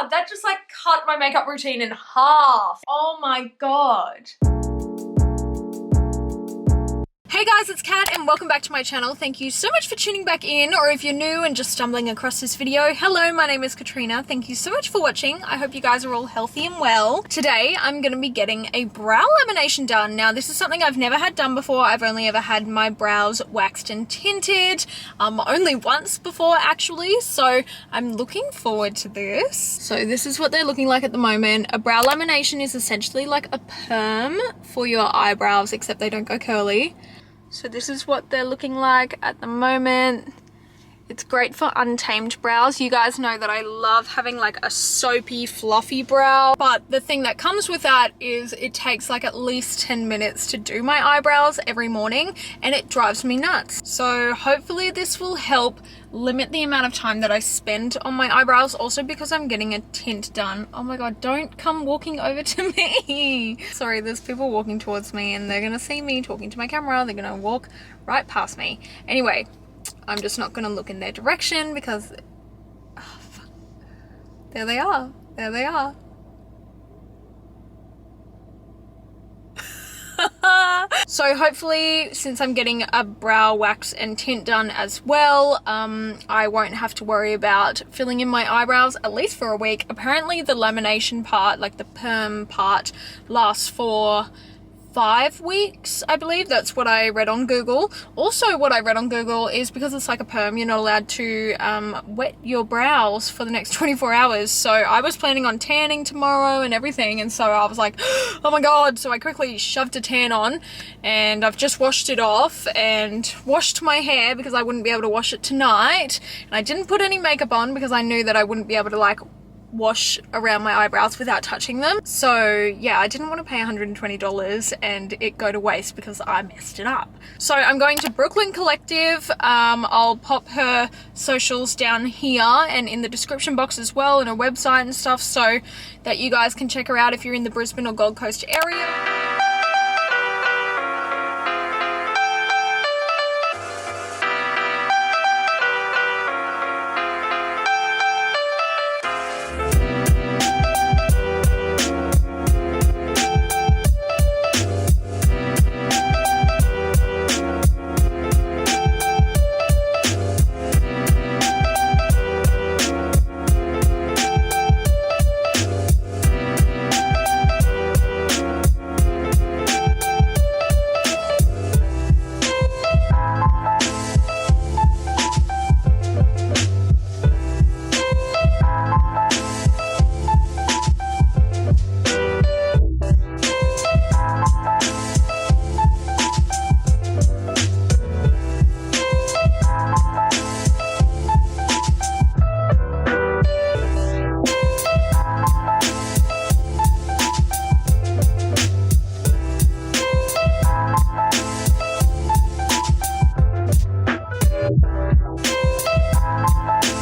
that just like cut my makeup routine in half. Oh my God. Hey guys, it's Kat and welcome back to my channel. Thank you so much for tuning back in, or if you're new and just stumbling across this video, hello, my name is Katrina. Thank you so much for watching. I hope you guys are all healthy and well. Today, I'm going to be getting a brow lamination done. Now, this is something I've never had done before. I've only ever had my brows waxed and tinted, only once before actually, so I'm looking forward to this. So this is what they're looking like at the moment. A brow lamination is essentially like a perm for your eyebrows, except they don't go curly. So this is what they're looking like at the moment. It's great for untamed brows. You guys know that I love having like a soapy, fluffy brow. But the thing that comes with that is it takes like at least 10 minutes to do my eyebrows every morning and it drives me nuts. So hopefully this will help limit the amount of time that I spend on my eyebrows. Also because I'm getting a tint done. Oh my God, don't come walking over to me. Sorry, there's people walking towards me and they're gonna see me talking to my camera. They're gonna walk right past me. Anyway, I'm just not going to look in their direction because, oh, fuck. There they are. There they are. So hopefully, since I'm getting a brow wax and tint done as well, I won't have to worry about filling in my eyebrows, at least for a week. Apparently the lamination part, like the perm part, lasts for 5 weeks, I believe. That's what I read on Google. Also, what I read on Google is because it's like a perm, you're not allowed to wet your brows for the next 24 hours. So I was planning on tanning tomorrow and everything, and so I was like, oh my God. So I quickly shoved a tan on and I've just washed it off and washed my hair because I wouldn't be able to wash it tonight. And I didn't put any makeup on because I knew that I wouldn't be able to like wash around my eyebrows without touching them. So yeah, I didn't want to pay $120 and it go to waste because I messed it up. So I'm going to BRKLYN Collective. I'll pop her socials down here and in the description box as well, and her website and stuff, so that you guys can check her out if you're in the Brisbane or Gold Coast area.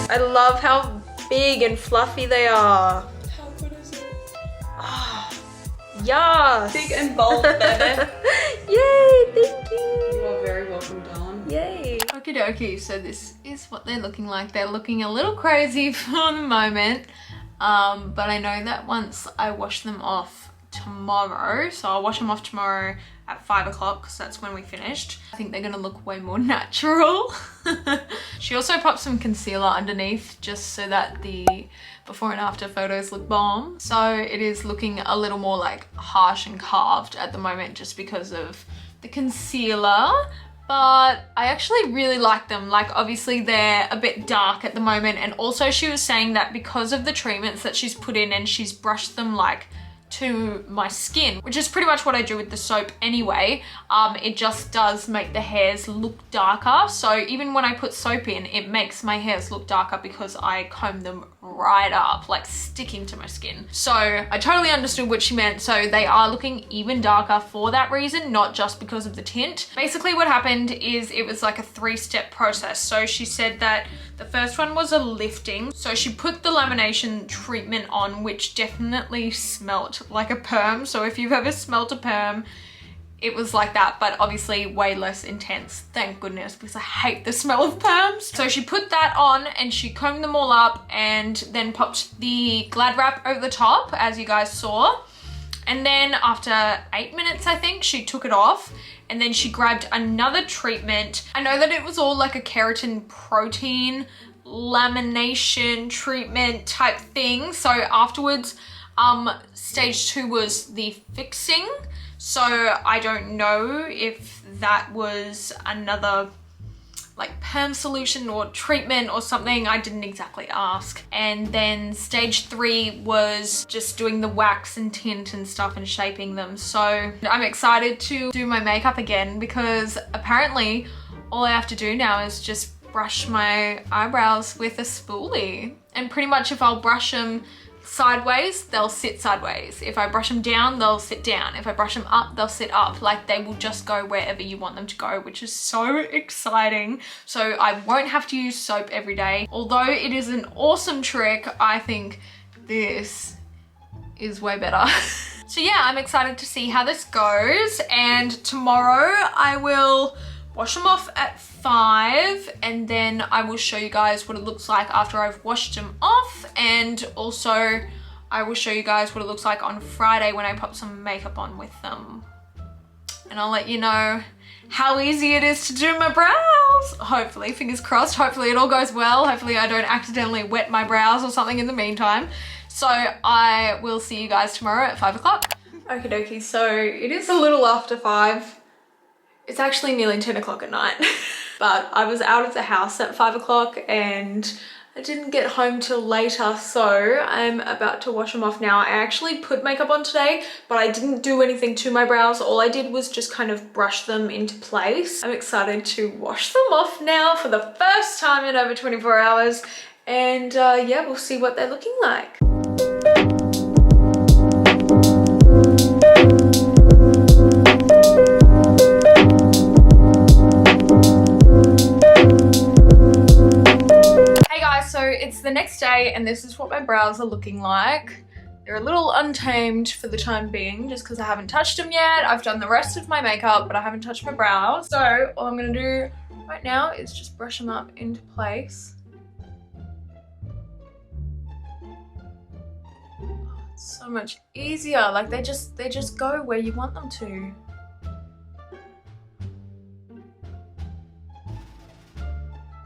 I love how big and fluffy they are. How good is it? Oh, yes. Big and bold, baby. Yay, thank you. You are very welcome, darling. Yay. Okie dokie, so this is what they're looking like. They're looking a little crazy for the moment, but I know that once I wash them off tomorrow, so I'll wash them off tomorrow at 5 o'clock because that's when we finished. I think they're gonna look way more natural. She also popped some concealer underneath just so that the before and after photos look bomb. So it is looking a little more like harsh and carved at the moment just because of the concealer. But I actually really like them. Like obviously they're a bit dark at the moment, and also she was saying that because of the treatments that she's put in and she's brushed them like to my skin, which is pretty much what I do with the soap anyway, it just does make the hairs look darker. So even when I put soap in, it makes my hairs look darker because I comb them right up, like sticking to my skin. So I totally understood what she meant. So they are looking even darker for that reason, not just because of the tint. Basically what happened is it was like a 3-step process. So she said that the first one was a lifting. So she put the lamination treatment on, which definitely smelt like a perm. So if you've ever smelt a perm, it was like that, but obviously way less intense, thank goodness, because I hate the smell of perms. So she put that on and she combed them all up and then popped the Glad wrap over the top, as you guys saw. And then after 8 minutes, I think, she took it off and then she grabbed another treatment. I know that it was all like a keratin protein lamination treatment type thing. So afterwards, stage 2 was the fixing. So I don't know if that was another like perm solution or treatment or something. I didn't exactly ask. And then stage 3 was just doing the wax and tint and stuff and shaping them. So I'm excited to do my makeup again because apparently all I have to do now is just brush my eyebrows with a spoolie. And pretty much if I'll brush them sideways, they'll sit sideways. If I brush them down, they'll sit down. If I brush them up, they'll sit up. Like they will just go wherever you want them to go, which is so exciting. So I won't have to use soap every day. Although it is an awesome trick, I think this is way better. So yeah, I'm excited to see how this goes. And tomorrow I will wash them off at 5 and then I will show you guys what it looks like after I've washed them off, and also I will show you guys what it looks like on Friday when I pop some makeup on with them. And I'll let you know how easy it is to do my brows. Hopefully, fingers crossed, hopefully it all goes well. Hopefully I don't accidentally wet my brows or something in the meantime. So I will see you guys tomorrow at 5 o'clock. Okie dokie, so it is a little after 5. It's actually nearly 10 o'clock at night. But I was out of the house at 5 o'clock and I didn't get home till later, so I'm about to wash them off now. I actually put makeup on today, but I didn't do anything to my brows. All I did was just kind of brush them into place. I'm excited to wash them off now for the first time in over 24 hours. And yeah, we'll see what they're looking like. So it's the next day and this is what my brows are looking like. They're a little untamed for the time being just because I haven't touched them yet. I've done the rest of my makeup, but I haven't touched my brows. So all I'm gonna do right now is just brush them up into place. Oh, it's so much easier. Like they just go where you want them to.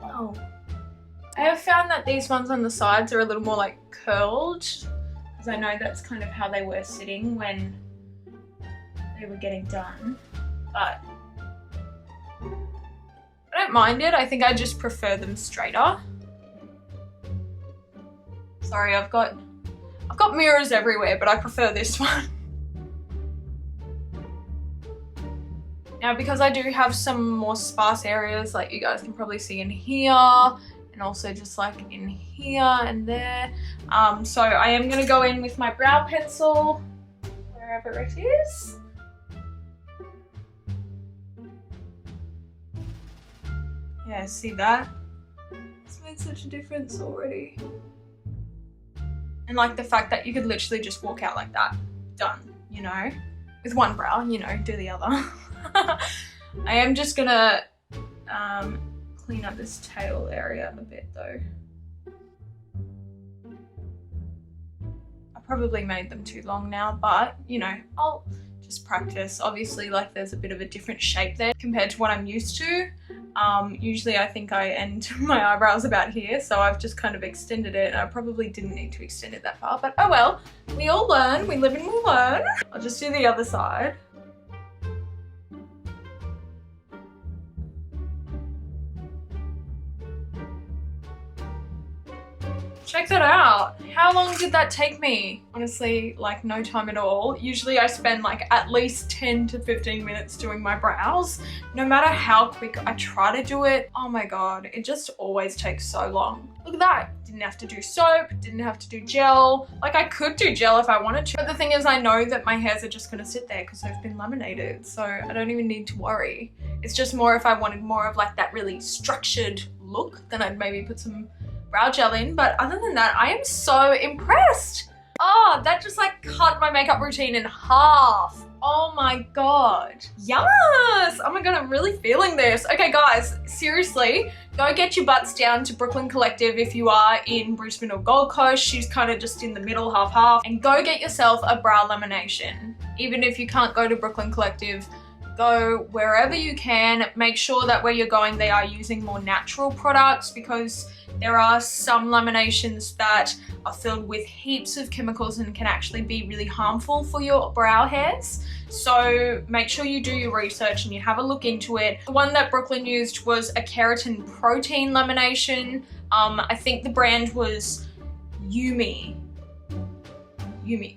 Wow. I have found that these ones on the sides are a little more like curled because I know that's kind of how they were sitting when they were getting done, but I don't mind it. I think I just prefer them straighter. Sorry, I've got mirrors everywhere, but I prefer this one. Now, because I do have some more sparse areas, like you guys can probably see in here, and also just like in here and there. So I am gonna go in with my brow pencil, wherever it is. Yeah, see that? It's made such a difference already. And like the fact that you could literally just walk out like that, done, you know? With one brow, you know, do the other. I am just gonna clean up this tail area a bit though. I probably made them too long now, but you know, I'll just practice. Obviously, like there's a bit of a different shape there compared to what I'm used to. Usually I think I end my eyebrows about here, so I've just kind of extended it, and I probably didn't need to extend it that far, but oh well, we all learn, we live and we learn. I'll just do the other side. Check that out. How long did that take me? Honestly, like no time at all. Usually I spend like at least 10 to 15 minutes doing my brows. No matter how quick I try to do it, oh my God, it just always takes so long. Look at that. Didn't have to do soap, didn't have to do gel. Like I could do gel if I wanted to. But the thing is, I know that my hairs are just gonna sit there because they've been laminated. So I don't even need to worry. It's just more if I wanted more of like that really structured look, then I'd maybe put some brow gel in, but other than that, I am so impressed. Oh, that just like cut my makeup routine in half. Oh my god. Yes! Oh my god, I'm really feeling this. Okay guys, seriously, go get your butts down to BRKLYN Collective if you are in Brisbane or Gold Coast. She's kind of just in the middle, half-half. And go get yourself a brow lamination. Even if you can't go to BRKLYN Collective, go wherever you can. Make sure that where you're going, they are using more natural products, because there are some laminations that are filled with heaps of chemicals and can actually be really harmful for your brow hairs. So make sure you do your research and you have a look into it. The one that BRKLYN used was a keratin protein lamination. I think the brand was Yumi,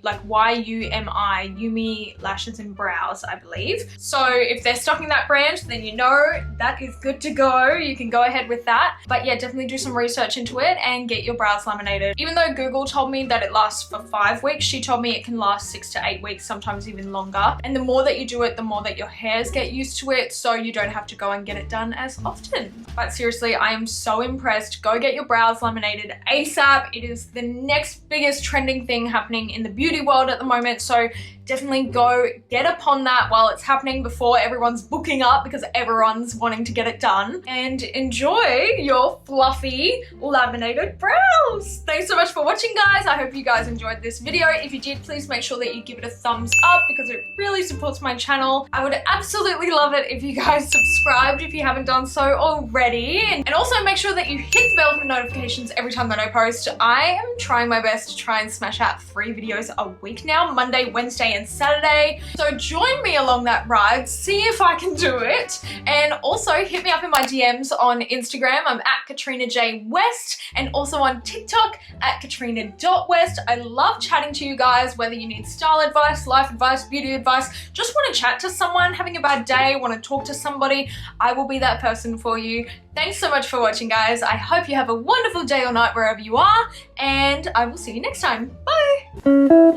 like Y-U-M-I, Yumi Lashes and Brows, I believe. So if they're stocking that brand, then you know that is good to go. You can go ahead with that. But yeah, definitely do some research into it and get your brows laminated. Even though Google told me that it lasts for 5 weeks, she told me it can last 6 to 8 weeks, sometimes even longer. And the more that you do it, the more that your hairs get used to it, so you don't have to go and get it done as often. But seriously, I am so impressed. Go get your brows laminated ASAP. It is the next biggest trending thing happening in the beauty world at the moment, so definitely go get upon that while it's happening before everyone's booking up, because everyone's wanting to get it done, and enjoy your fluffy laminated brows. Thanks so much for watching, guys. I hope you guys enjoyed this video. If you did, please make sure that you give it a thumbs up, because it really supports my channel. I would absolutely love it if you guys subscribed if you haven't done so already, and also make sure that you hit the bell for notifications every time that I post. I am trying my best to try and smash out 3 videos a week now, Monday, Wednesday, and Saturday. So join me along that ride, see if I can do it. And also hit me up in my DMs on Instagram. I'm at Katrina J West, and also on TikTok at Katrina.West. I love chatting to you guys, whether you need style advice, life advice, beauty advice, just want to chat to someone, having a bad day, want to talk to somebody, I will be that person for you. Thanks so much for watching, guys. I hope you have a wonderful day or night wherever you are, and I will see you next time. Bye!